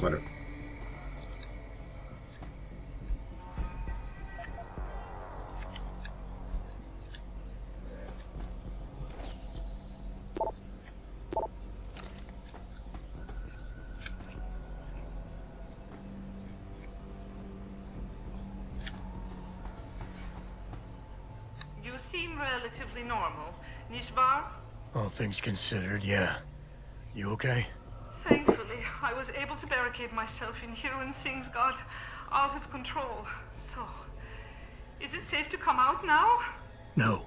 Whatever. You seem relatively normal, Nishbar? All things considered, yeah. You okay? Thankfully, I was able to barricade myself in here when things got out of control. So, is it safe to come out now? No.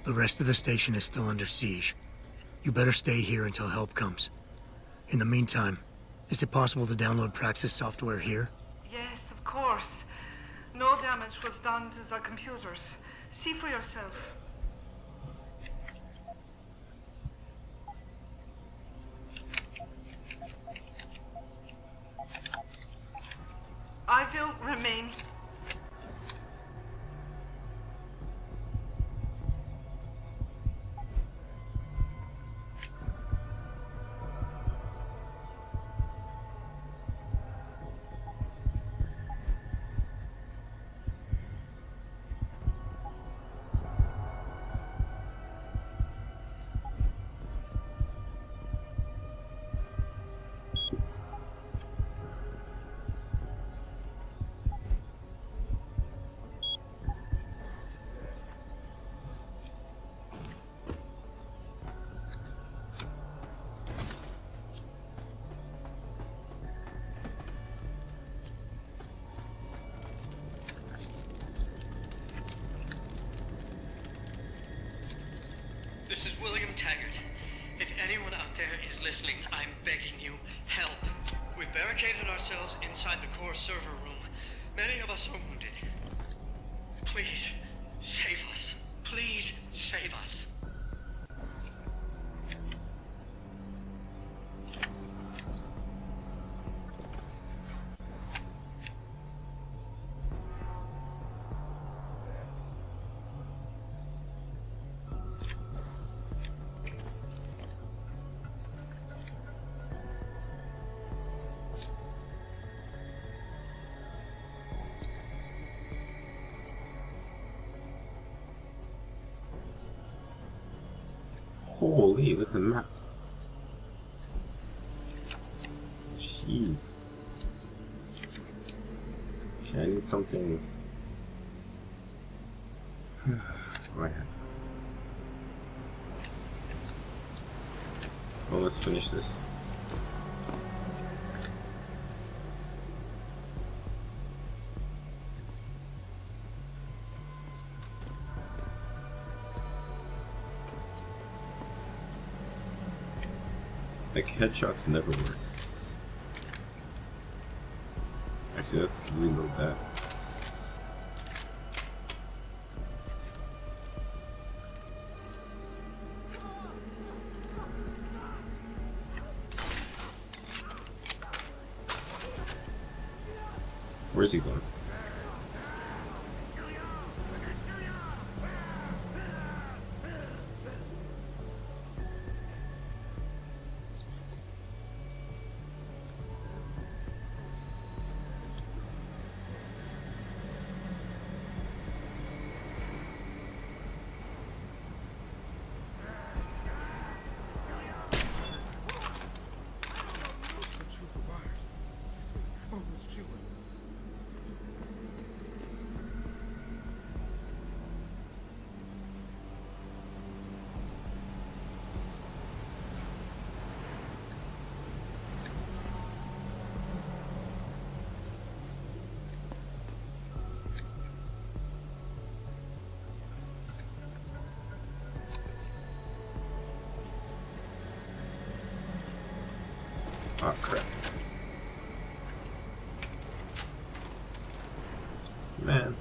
The rest of the station is still under siege. You better stay here until help comes. In the meantime, is it possible to download Praxis software here? Yes, of course. No damage was done to the computers. See for yourself. I will remain. This is William Taggart. If anyone out there is listening, I'm begging you, help. We've barricaded ourselves inside the core server room. Many of us are wounded. Please, save us. Please, save us. Holy, look at the map. Jeez. Okay, I need something. Right. Well, let's finish this. Like, headshots never work. Actually, let's reload that. Where's he going? Oh crap. Man.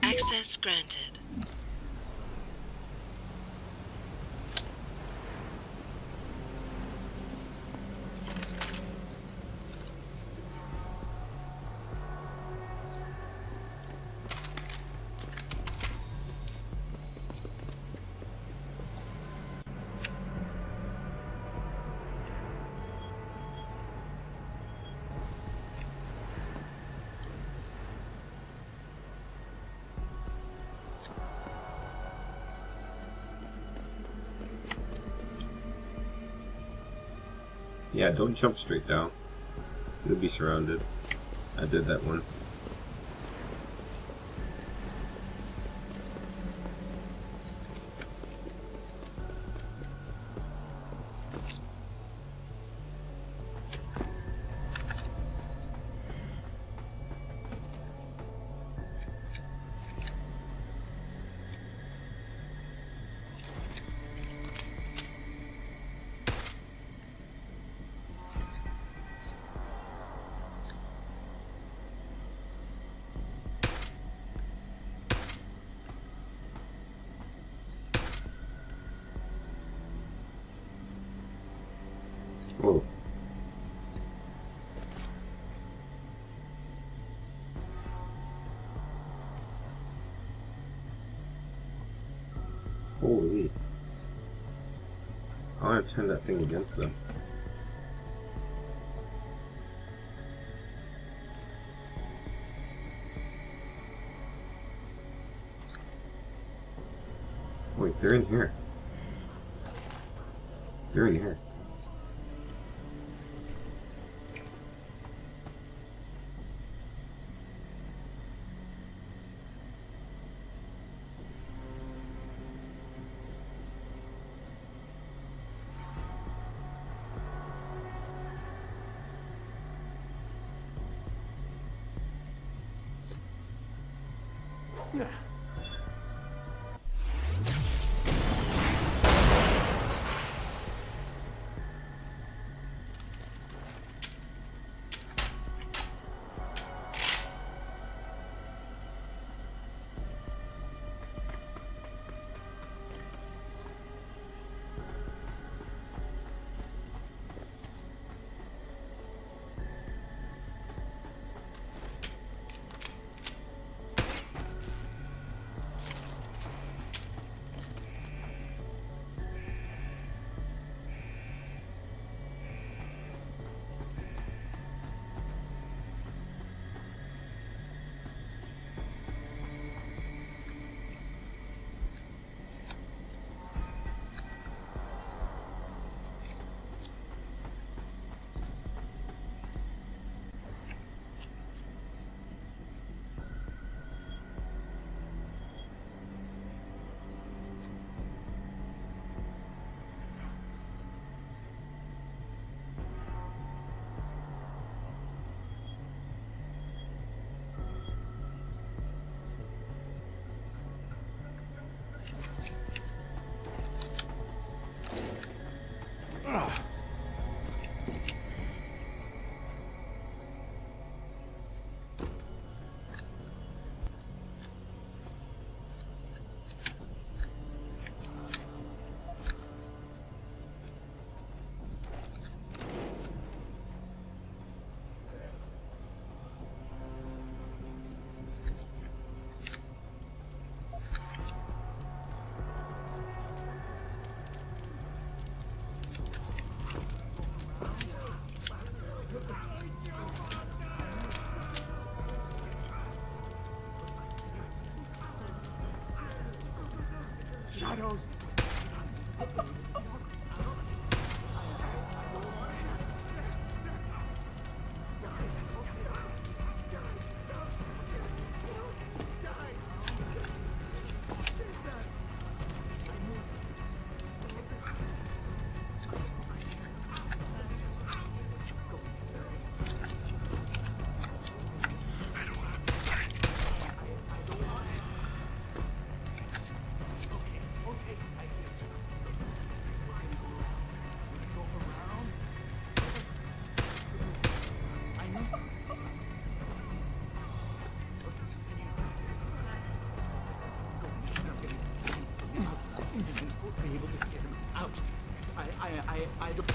Access granted. Yeah, don't jump straight down. You'll be surrounded. I did that once. Whoa. Holy. I want to turn that thing against them. Wait, they're in here. They're in here. Shadows! I don't...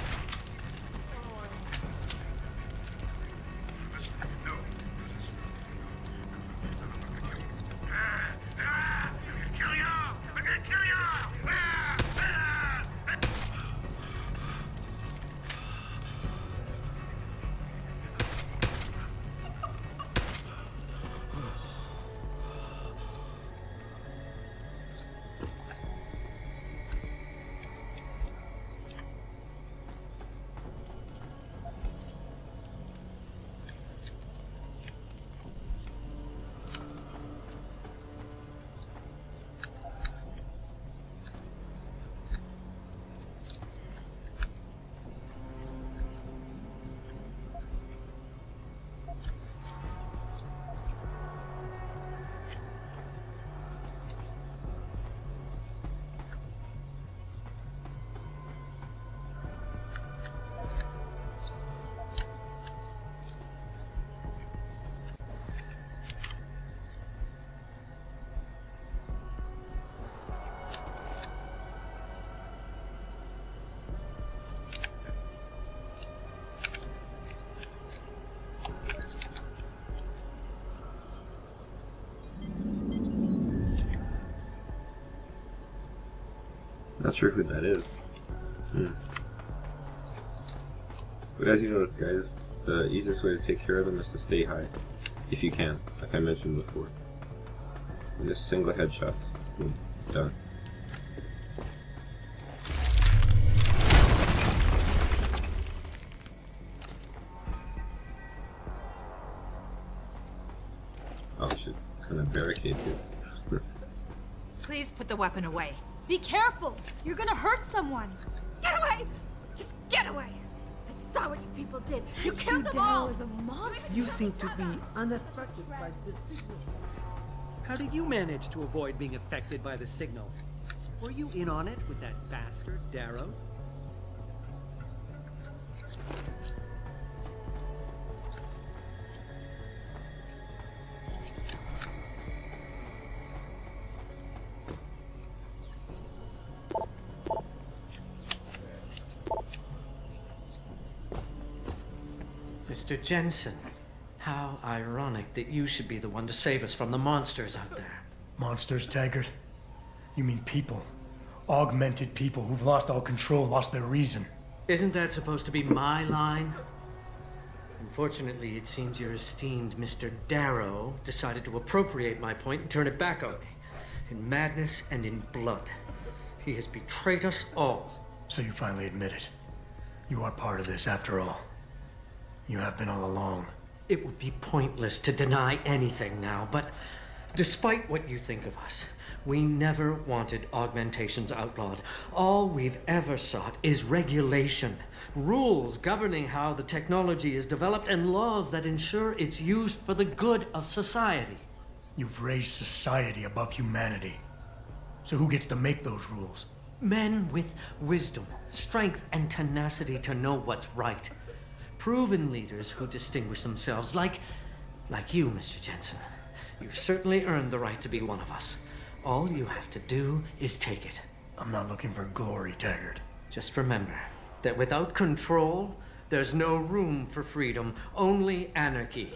Not sure who that is. But as you notice, guys, the easiest way to take care of them is to stay high, if you can, like I mentioned before. And just single headshot. Boom. Done. Oh, I should kind of barricade his. Please put the weapon away. Be careful! You're gonna hurt someone! Get away! Just get away! I saw what you people did. You killed them Dao all! is a monster. You seem to be unaffected by this signal. How did you manage to avoid being affected by the signal? Were you in on it with that bastard, Darrow? Mr. Jensen, how ironic that you should be the one to save us from the monsters out there. Monsters, Taggart? You mean people. Augmented people who've lost all control, lost their reason. Isn't that supposed to be my line? Unfortunately, it seems your esteemed Mr. Darrow decided to appropriate my point and turn it back on me. In madness and in blood. He has betrayed us all. So you finally admit it. You are part of this, after all. You have been all along. It would be pointless to deny anything now, but despite what you think of us, we never wanted augmentations outlawed. All we've ever sought is regulation, rules governing how the technology is developed, and laws that ensure its use for the good of society. You've raised society above humanity. So who gets to make those rules? Men with wisdom, strength, and tenacity to know what's right. Proven leaders who distinguish themselves, like you, Mr. Jensen. You've certainly earned the right to be one of us. All you have to do is take it. I'm not looking for glory, Taggart. Just remember that without control, there's no room for freedom, only anarchy.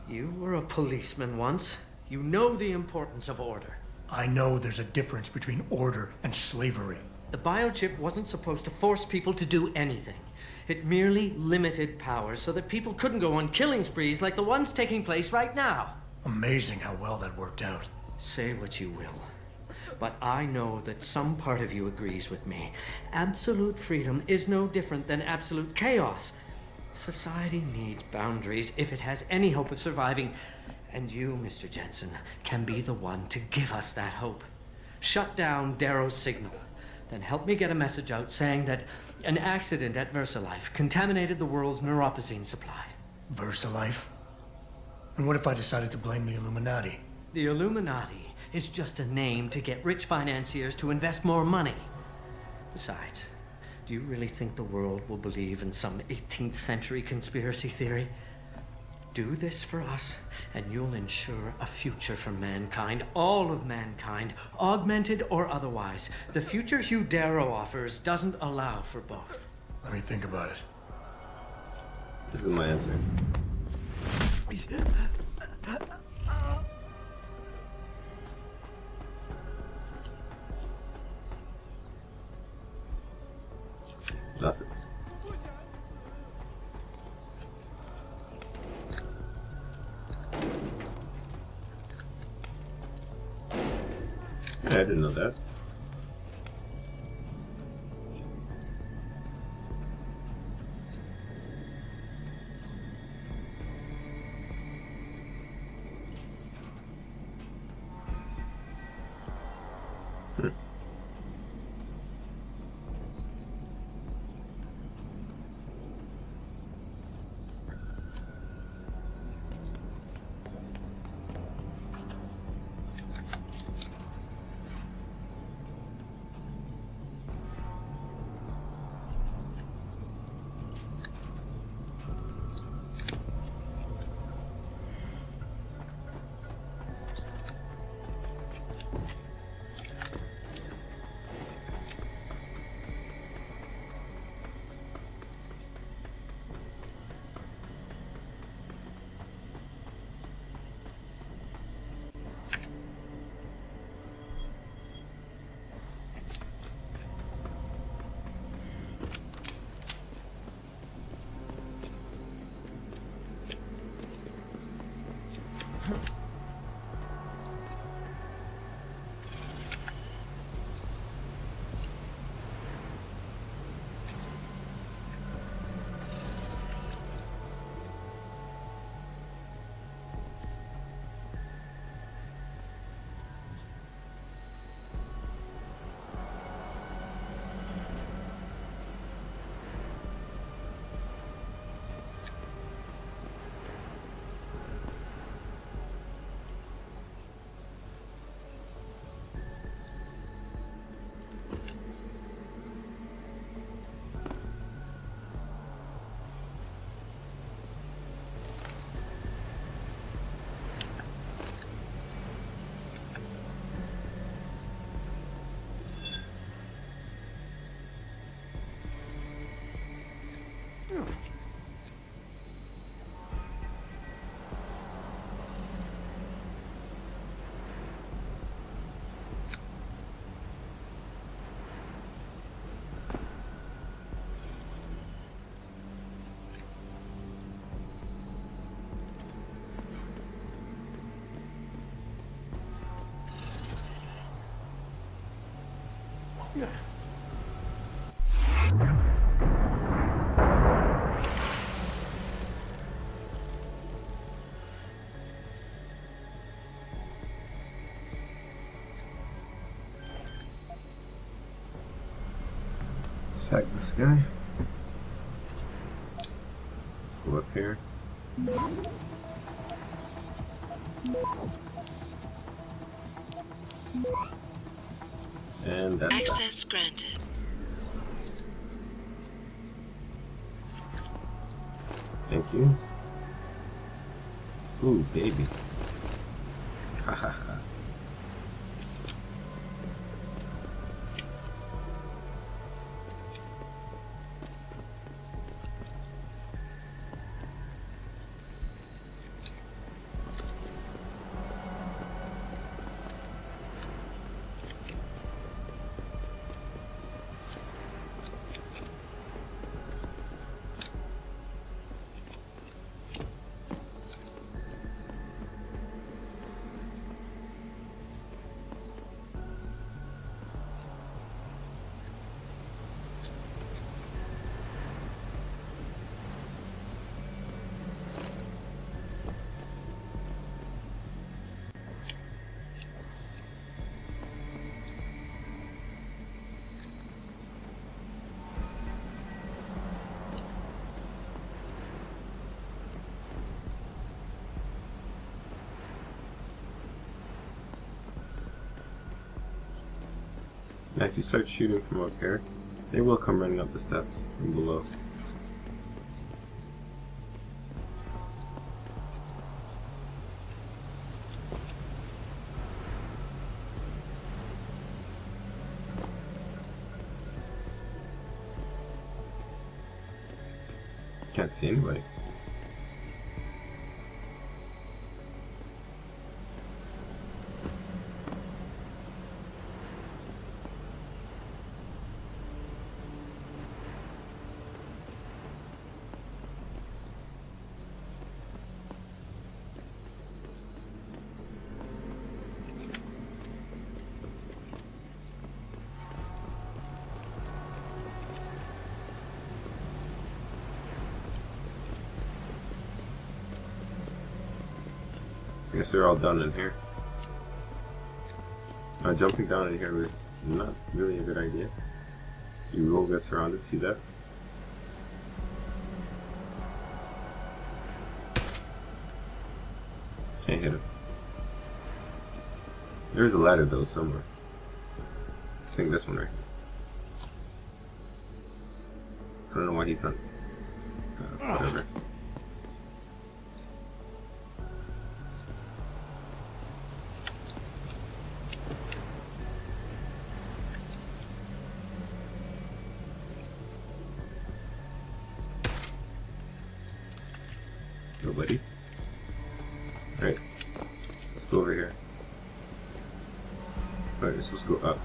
You were a policeman once. You know the importance of order. I know there's a difference between order and slavery. The biochip wasn't supposed to force people to do anything. It merely limited powers so that people couldn't go on killing sprees like the ones taking place right now. Amazing how well that worked out. Say what you will, but I know that some part of you agrees with me. Absolute freedom is no different than absolute chaos. Society needs boundaries if it has any hope of surviving, and you, Mr. Jensen, can be the one to give us that hope. Shut down Darrow's signal. Then help me get a message out saying that an accident at VersaLife contaminated the world's neuropozyne supply. VersaLife? And what if I decided to blame the Illuminati? The Illuminati is just a name to get rich financiers to invest more money. Besides, do you really think the world will believe in some 18th century conspiracy theory? Do this for us, and you'll ensure a future for mankind, all of mankind, augmented or otherwise. The future Hugh Darrow offers doesn't allow for both. Let me think about it. This is my answer. Nothing. Yeah, I didn't know that. Tag this guy. Let's go up here. And that's Access granted. Thank you. Ooh, baby. Ha ha ha. Now if you start shooting from up here, they will come running up the steps from below. Can't see anybody. I guess they're all done in here. Jumping down in here was not really a good idea. You will get surrounded, see that? Can't hit him. There's a ladder though somewhere. I think this one right here. I don't know why he's not. Whatever. Nobody. Alright. Let's go over here. Alright, we're supposed to go up.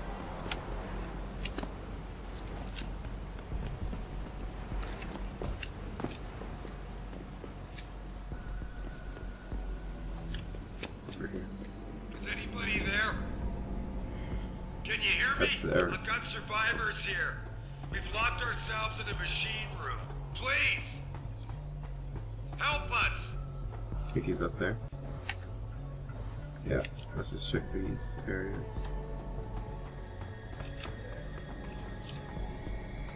Over here. Is anybody there? Can you hear me? That's there. I've got survivors here. We've locked ourselves in a machine room. Please! Help us! I think he's up there. Yeah, let's just check these areas.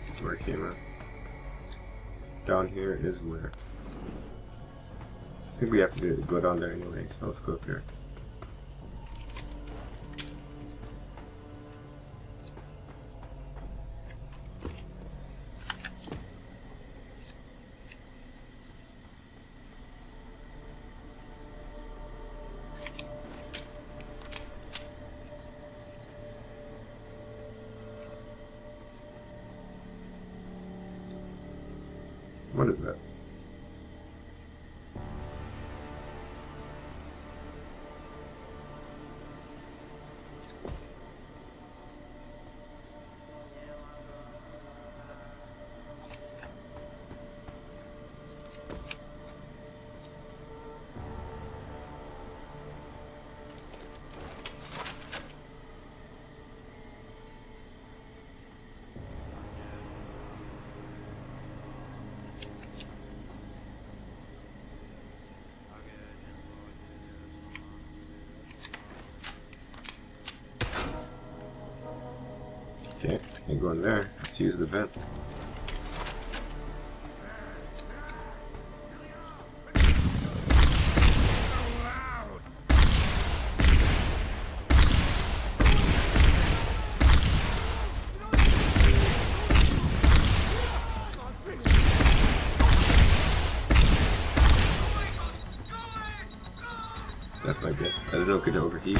This is where I came out. Down here is where. I think we have to go down there anyway, so let's go up here. What is that? Okay, can't go in there. Let's use the vent. That's not good. I don't know if it could overheat.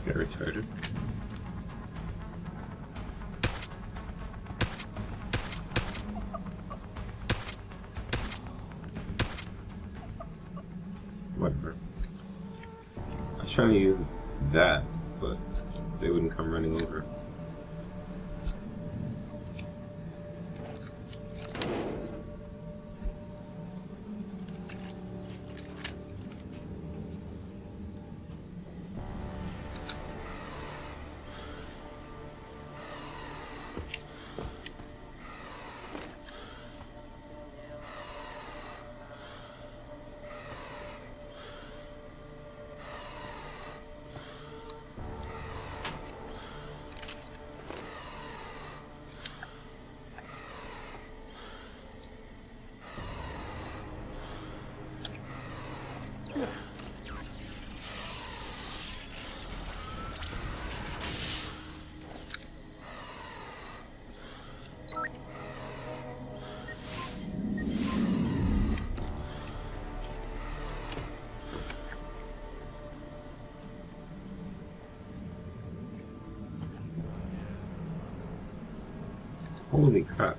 Get retarded. Whatever. I was trying to use that, but they wouldn't come running over. Holy crap.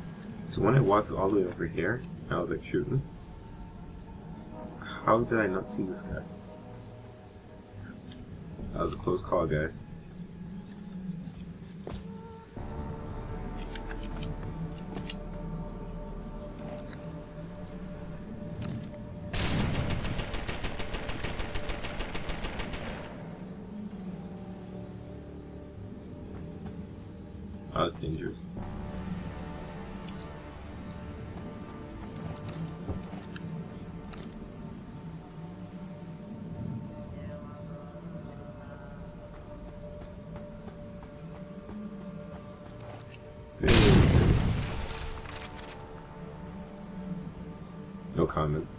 So when I walked all the way over here, I was like shooting. How did I not see this guy? That was a close call, guys. That was dangerous. No comments.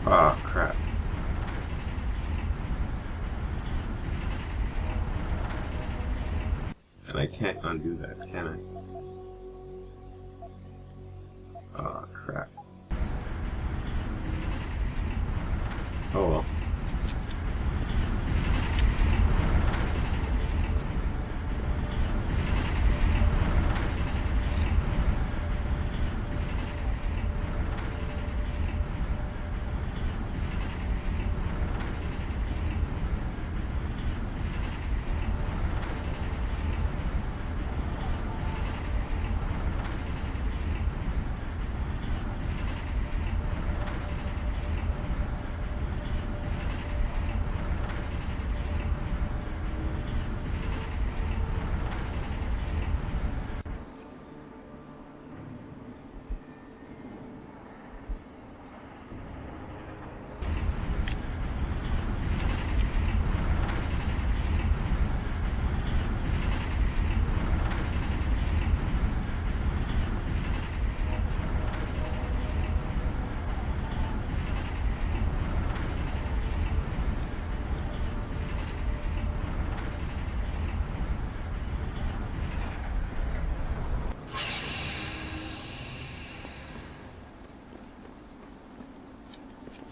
Ah, crap. And I can't undo that, can I? Ah, crap. Oh well.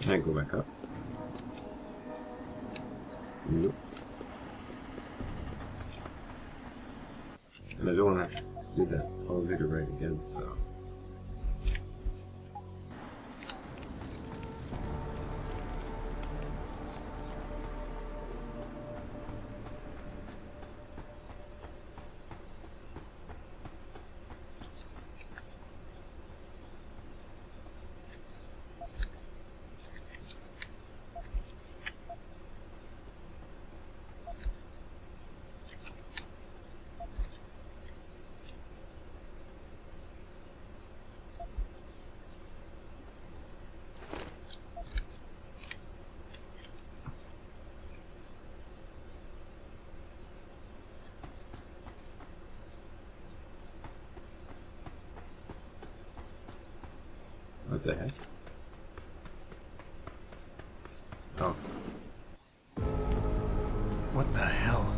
Can I go back up? Nope. And I don't want to do that elevator right again, so... What the heck? Oh. What the hell?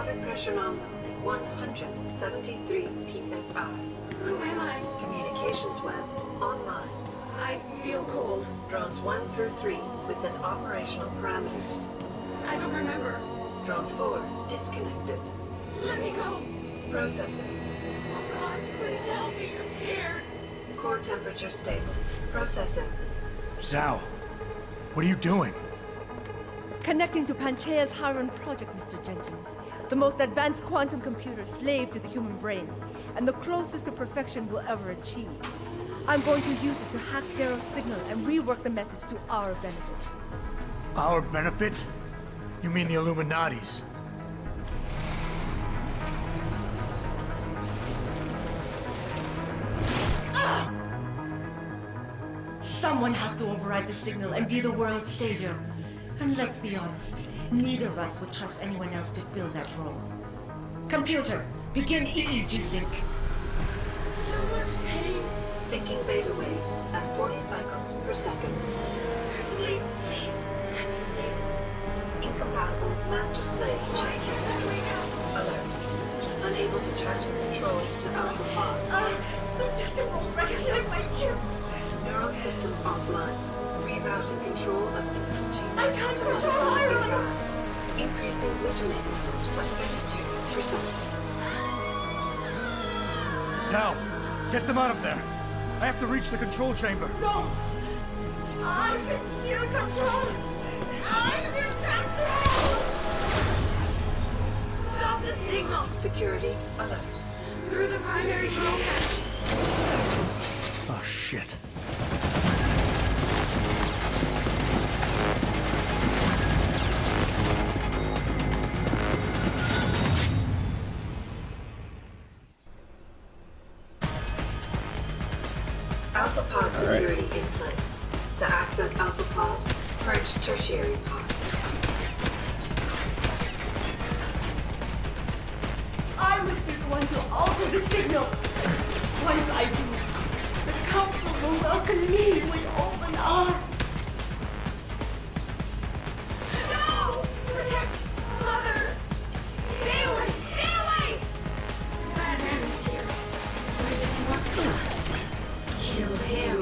Water pressure nominal 173 psi. Who am I? Communications web online. I feel cold. Drones 1 through 3 within operational parameters. I don't remember. Drone 4 disconnected. Let me go. Processing. Oh God, please help me. I'm scared. Core temperature stable. Processing. Zhao, what are you doing? Connecting to Panchaea's Hiron project, Mr. Jensen. The most advanced quantum computer slave to the human brain, and the closest to perfection we'll ever achieve. I'm going to use it to hack Darrow's signal and rework the message to our benefit. Our benefit? You mean the Illuminati's? Someone has to override the signal and be the world's savior. And let's be honest, neither of us would trust anyone else to fill that role. Computer, begin EEG sync. So much pain. Syncing beta waves at 40 cycles per second. Sleep, please. Let me sleep. Incompatible master-slave chain detected. Alert. Unable to transfer control to Alpha Pod. The system won't recognize my chip. Neural systems offline. Rerouting control of the chain. I can't control Hiron. Increasing glutamate by 32%. Zhao, get them out of there. I have to reach the control chamber. No! I can still control it! I'm in control! Stop the signal. Security alert. Through the primary drone hatch. Oh, shit. Alpha Pod security in place. To access Alpha Pod, purge tertiary pods. I must be the one to alter the signal. Once I do, the council will welcome me with open arms. No! Protect Mother! Stay away! Stay away! Bad man is here. Why does he want to kill us? Kill him.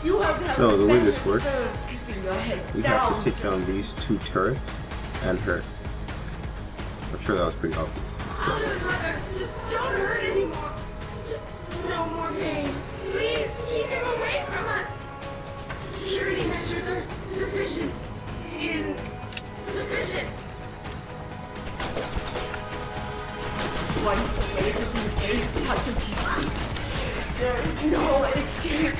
You have to have So, the way this better works, serve keeping your head We down. have to take down these 2 turrets and her. I'm sure that was pretty obvious. Still. Mother, just don't hurt anymore. Just no more pain. Please keep him away from us. Security measures are sufficient. Insufficient. Once the weight of your gaze touches you, there is no escape.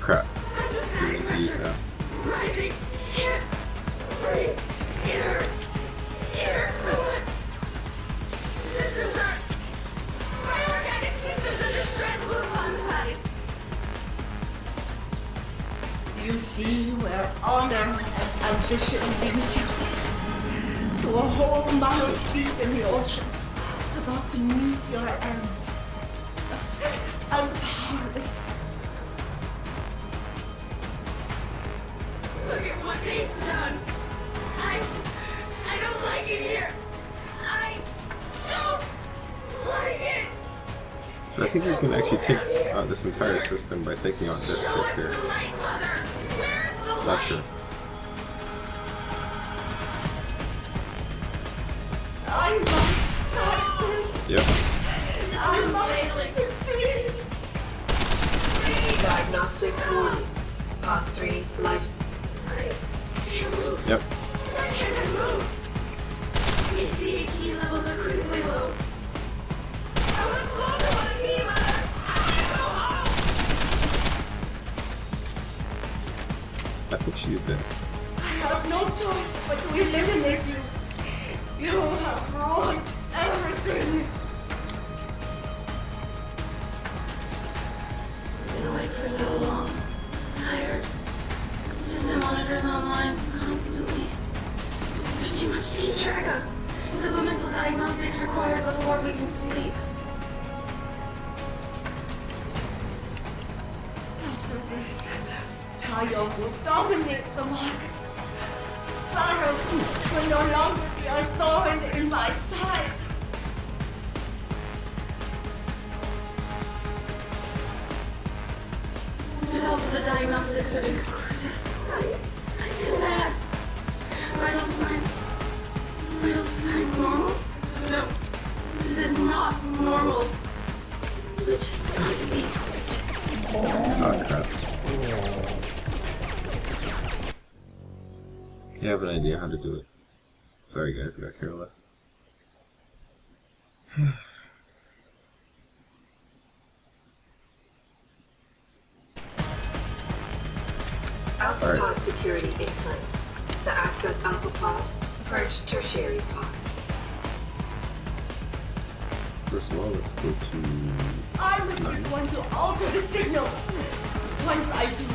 Crap. I'm just We having need to use pressure. that. Rising. Can't breathe. It hurts. It hurts so much. Systems are... My organic systems under stress will apologize. Do you see where honor and ambition lead you? To a hole miles deep in the ocean, about to meet your end. And powerless. Look at what they've done. I don't like it here. I don't like it. I think we can actually take out this entire system by taking out this Show bit us here. the light, Mother. Where's the Not light? sure. I must fight this. Yep. I must succeed. Diagnostic warning. Pod 3 life. I can't move. Yep. Why can't I move? ACHE levels are critically low. I want longer with me, Mother. I want to go home. I think she's dead. I have no choice but to eliminate you. You have ruined everything. Been awake for so long. Tired. System monitors online constantly. There's too much to keep track of. Supplemental diagnostics required before we can sleep. After this, child will dominate the market. Sire will no longer be a thorn in my side. Results of the diagnostics are inconclusive. I feel bad. Vital signs normal? No, this is not normal. Which is not to be. Oh crap. You have an idea how to do it. Sorry guys, I got careless. Alpha pod security in place. To access Alpha pod, purge tertiary pods. First of all, let's go to I must be the one to alter the signal. Once I do,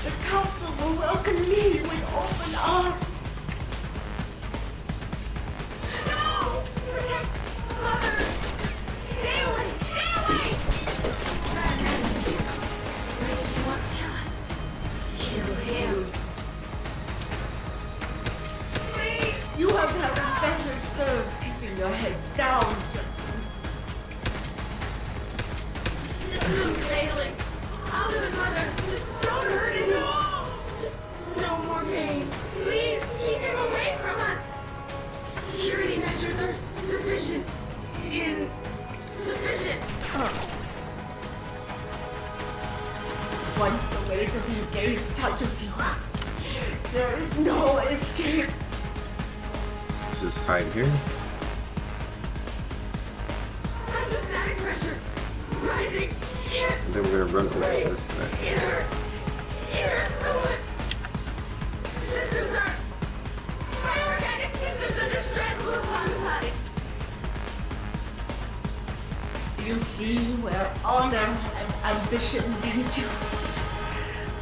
the council will welcome me with open arms. No! Protect Mother! Stay away! Stay away! Why does he want to kill us? Kill him. You have had a better served keeping your head down, Jensen. System's failing. I'll do it, Mother. Just don't hurt him. No! Just no more pain. Please keep him away from us. Security measures are sufficient. Insufficient. Once the weight of their gaze touches you, there is no escape. just hide here. Hydrostatic pressure rising. And then we're gonna run over to this side. It hurts. It hurts so much. Systems are. My organic systems under stress will apologize. Do you see where honor and ambition lead you?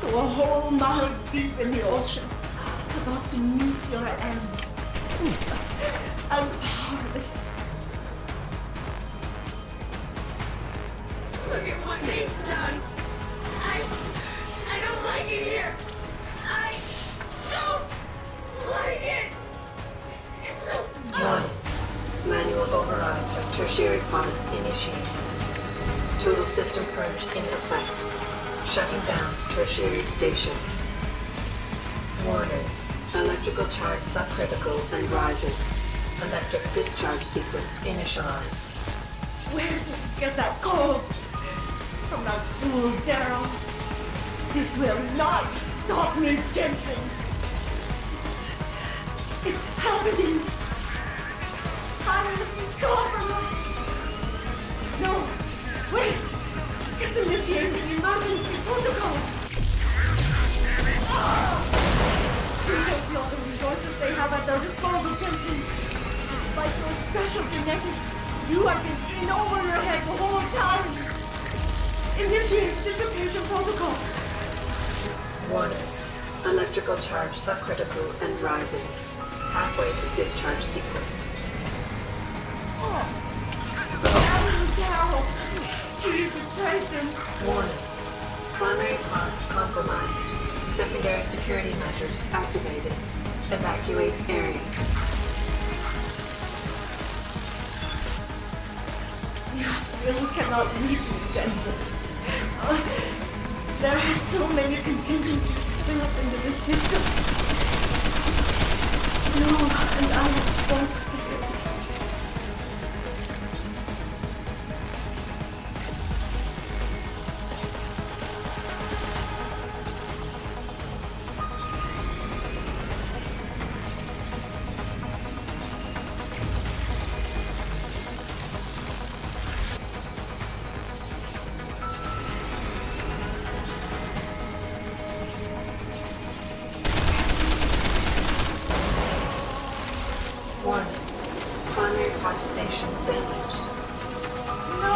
To a hole miles deep in the ocean, about to meet your end. I'm powerless. Look at what they've done. I don't like it here. I don't like it. It's so. Warning. Manual override of tertiary pods initiated. Total system purge in effect. Shutting down tertiary stations. Warning. Electrical charge subcritical and rising. Electric discharge sequence initialized. Where did you get that code? From that fool Darrow. This will not stop me, Jensen. It's happening. He's compromised. No, wait. It's initiating emergency protocols. You don't know the resources they have at their disposal, Jensen. Despite your special genetics, you have been in over your head the whole time. Initiate dissipation protocol. Warning. Electrical charge subcritical and rising. Halfway to discharge sequence. Darrow, you betrayed them. Warning. Primary pod compromised. Secondary security measures activated. Evacuate area. You still cannot reach me, Jensen. There are too many contingencies built into the system. No, and I have both figured it. Warning. Primary pod station damaged. No!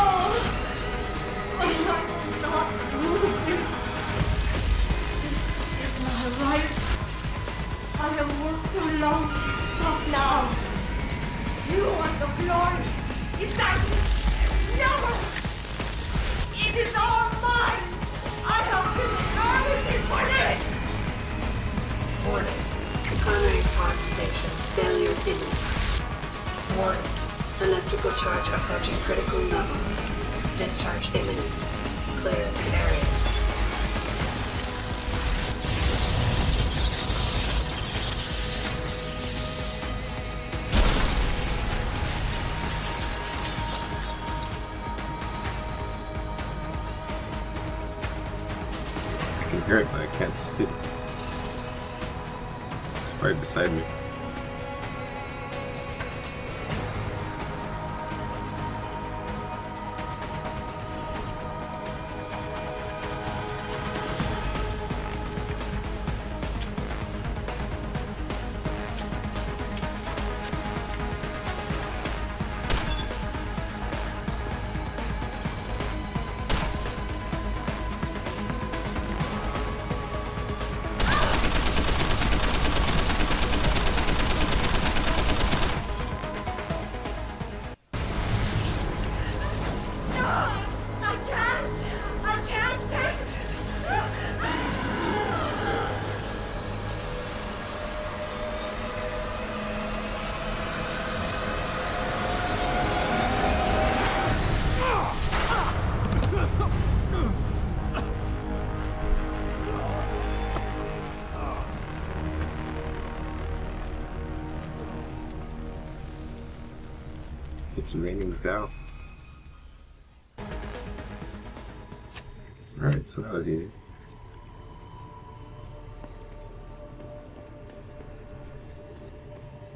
I will not lose this. This is my right. I have worked too long to stop now. You want the glory. Is that it? No! It is all mine! I have given everything Coordinates! Warning. Primary pod station. Failure imminent. Warning. Electrical charge approaching critical level. Discharge imminent. Clear the area. I can hear it, but I can't see it. It's right beside me. It's raining Zhao. Alright, so that was easy.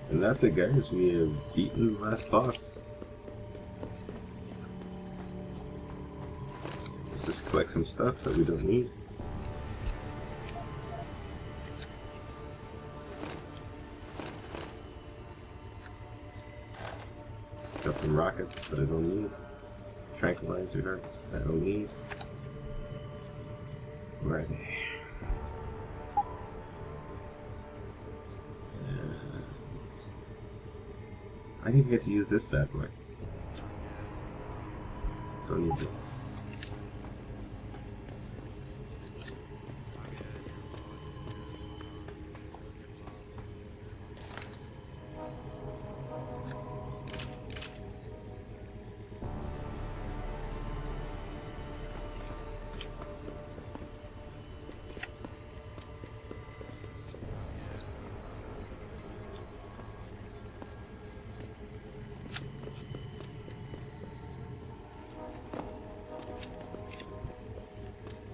And that's it, guys. We have beaten the last boss. Let's just collect some stuff that we don't need. Got some rockets that I don't need. Tranquilizer darts that I don't need. Right. I didn't get to use this bad boy. Don't need this.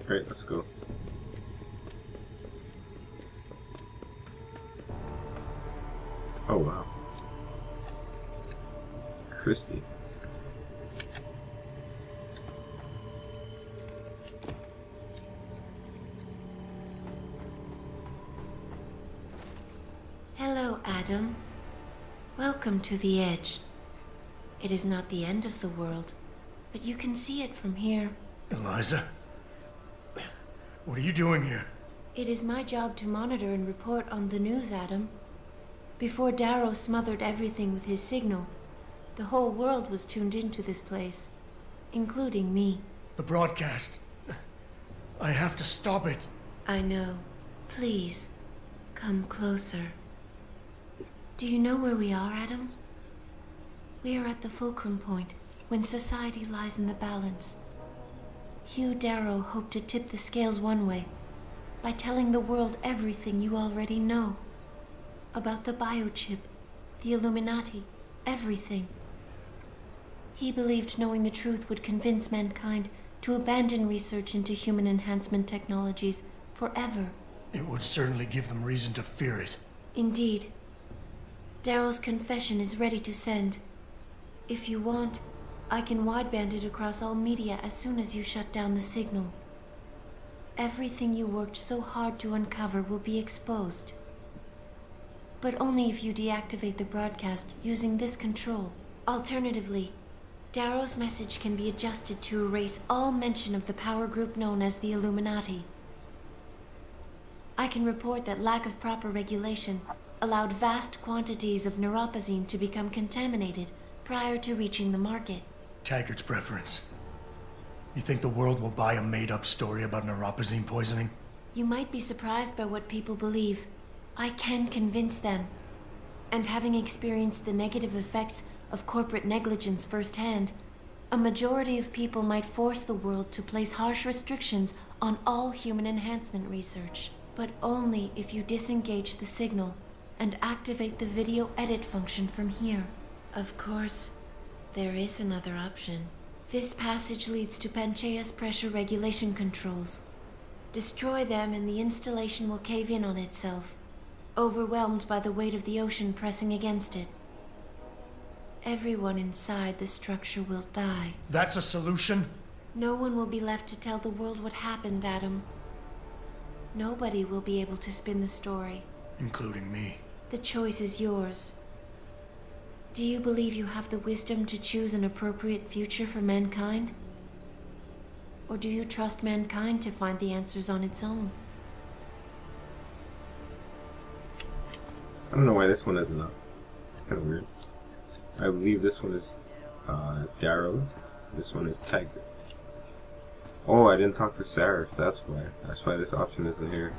Alright, let's go. Oh wow. Crispy. Hello, Adam. Welcome to the Edge. It is not the end of the world, but you can see it from here. Eliza? What are you doing here? It is my job to monitor and report on the news, Adam. Before Darrow smothered everything with his signal, the whole world was tuned into this place, including me. The broadcast. I have to stop it. I know. Please, come closer. Do you know where we are, Adam? We are at the fulcrum point, when society lies in the balance. Hugh Darrow hoped to tip the scales one way, by telling the world everything you already know. About the biochip, the Illuminati, everything. He believed knowing the truth would convince mankind to abandon research into human enhancement technologies forever. It would certainly give them reason to fear it. Indeed. Darrow's confession is ready to send. If you want, I can wideband it across all media as soon as you shut down the signal. Everything you worked so hard to uncover will be exposed. But only if you deactivate the broadcast using this control. Alternatively, Darrow's message can be adjusted to erase all mention of the power group known as the Illuminati. I can report that lack of proper regulation allowed vast quantities of neuropozyne to become contaminated prior to reaching the market. Taggart's preference. You think the world will buy a made-up story about neuropozyne poisoning? You might be surprised by what people believe. I can convince them. And having experienced the negative effects of corporate negligence firsthand, a majority of people might force the world to place harsh restrictions on all human enhancement research. But only if you disengage the signal and activate the video edit function from here. Of course, there is another option. This passage leads to Panchaea's pressure regulation controls. Destroy them and the installation will cave in on itself, overwhelmed by the weight of the ocean pressing against it. Everyone inside the structure will die. That's a solution? No one will be left to tell the world what happened, Adam. Nobody will be able to spin the story. Including me. The choice is yours. Do you believe you have the wisdom to choose an appropriate future for mankind? Or do you trust mankind to find the answers on its own? I don't know why this one isn't up. It's kind of weird. I believe this one is Zhao. This one is Tiger. Oh, I didn't talk to Sarah, that's why. That's why this option isn't here.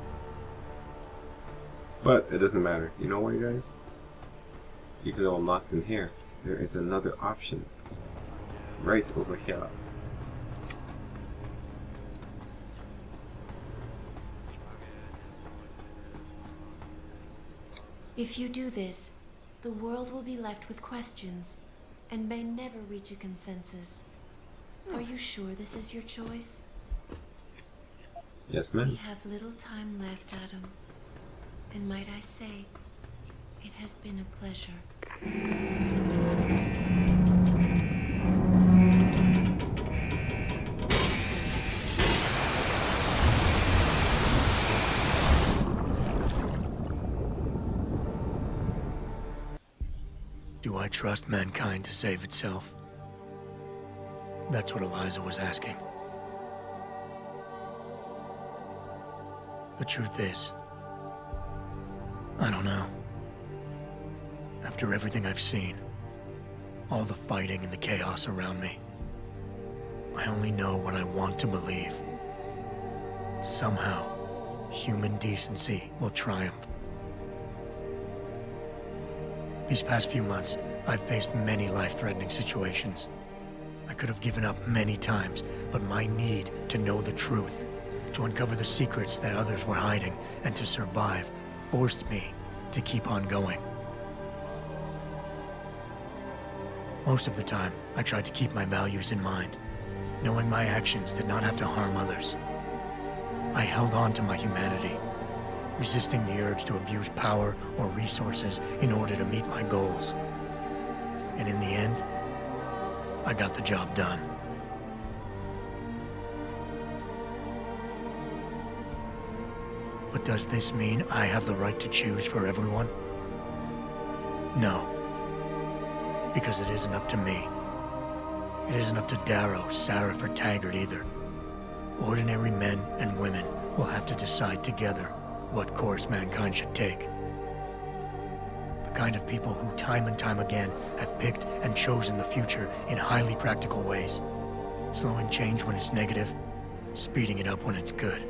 But it doesn't matter. You know what, guys? Even though I'm locked in here, there is another option right over here. If you do this, the world will be left with questions and may never reach a consensus. Are you sure this is your choice? Yes, ma'am. We have little time left, Adam. And might I say, it has been a pleasure. Do I trust mankind to save itself? That's what Eliza was asking. The truth is, I don't know. After everything I've seen, all the fighting and the chaos around me, I only know what I want to believe. Somehow, human decency will triumph. These past few months, I've faced many life-threatening situations. I could have given up many times, but my need to know the truth, to uncover the secrets that others were hiding, and to survive, forced me to keep on going. Most of the time, I tried to keep my values in mind, knowing my actions did not have to harm others. I held on to my humanity, resisting the urge to abuse power or resources in order to meet my goals. And in the end, I got the job done. But does this mean I have the right to choose for everyone? No. Because it isn't up to me. It isn't up to Darrow, Sarif, or Taggart either. Ordinary men and women will have to decide together what course mankind should take. The kind of people who time and time again have picked and chosen the future in highly practical ways, slowing change when it's negative, speeding it up when it's good.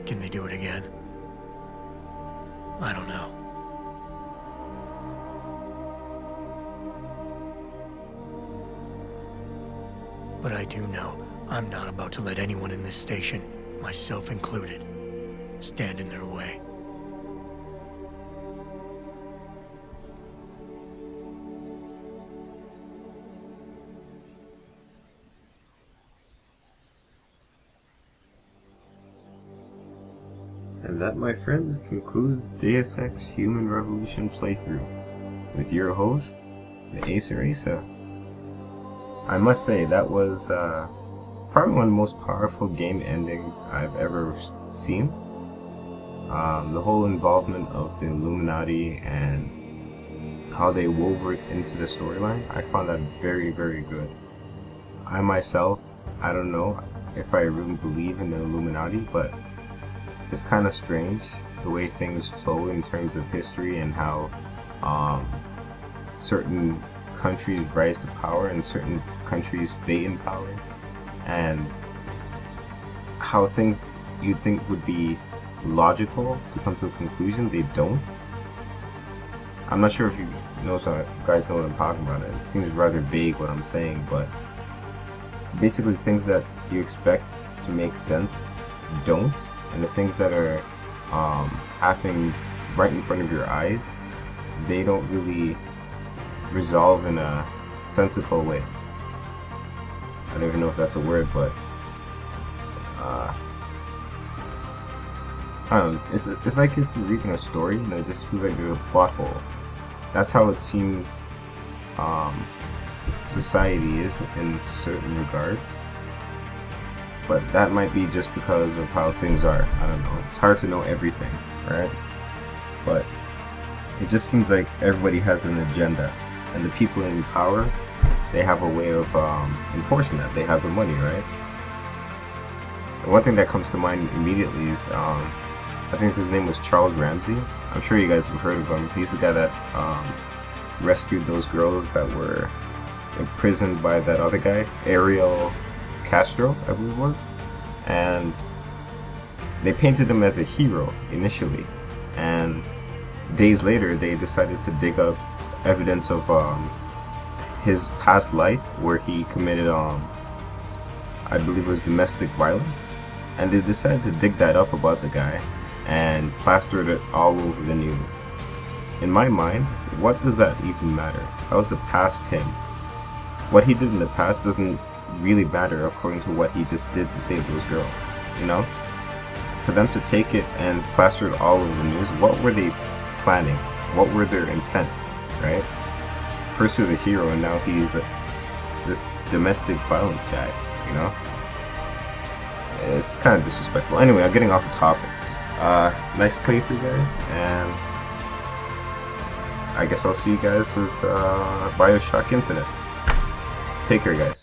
Can they do it again? I don't know. But I do know I'm not about to let anyone in this station, myself included, stand in their way. And that, my friends, concludes Deus Ex Human Revolution playthrough with your host, the Theacerasa. I must say, that was probably one of the most powerful game endings I've ever seen. The whole involvement of the Illuminati and how they wove it into the storyline, I found that very, very good. I myself, I don't know if I really believe in the Illuminati, but it's kind of strange the way things flow in terms of history and how certain countries rise to power and certain countries stay in power, and how things you'd think would be logical to come to a conclusion, they don't. I'm not sure if you guys know what I'm talking about. It seems rather vague what I'm saying, but basically things that you expect to make sense don't, and the things that are happening right in front of your eyes, they don't really resolve in a sensible way. I don't even know if that's a word, but I don't know. It's like if you're reading a story and it just feels like there's a plot hole. That's how it seems society is in certain regards. But that might be just because of how things are. I don't know. It's hard to know everything, right? But it just seems like everybody has an agenda, and the people in power, they have a way of enforcing that. They have the money, right? And one thing that comes to mind immediately is I think his name was Charles Ramsey. I'm sure you guys have heard of him. He's the guy that rescued those girls that were imprisoned by that other guy, Ariel Castro, I believe it was. And they painted him as a hero initially, and days later they decided to dig up evidence of his past life where he committed I believe it was domestic violence, and they decided to dig that up about the guy and plastered it all over the news. In my mind, what does that even matter? How's the past him? What he did in the past doesn't really matter according to what he just did to save those girls, you know? For them to take it and plaster it all over the news, what were they planning? What were their intent, right? First he was a hero, and now he's this domestic violence guy, you know? It's kind of disrespectful. Anyway, I'm getting off the topic. Nice playthrough, guys, and I guess I'll see you guys with BioShock Infinite. Take care, guys.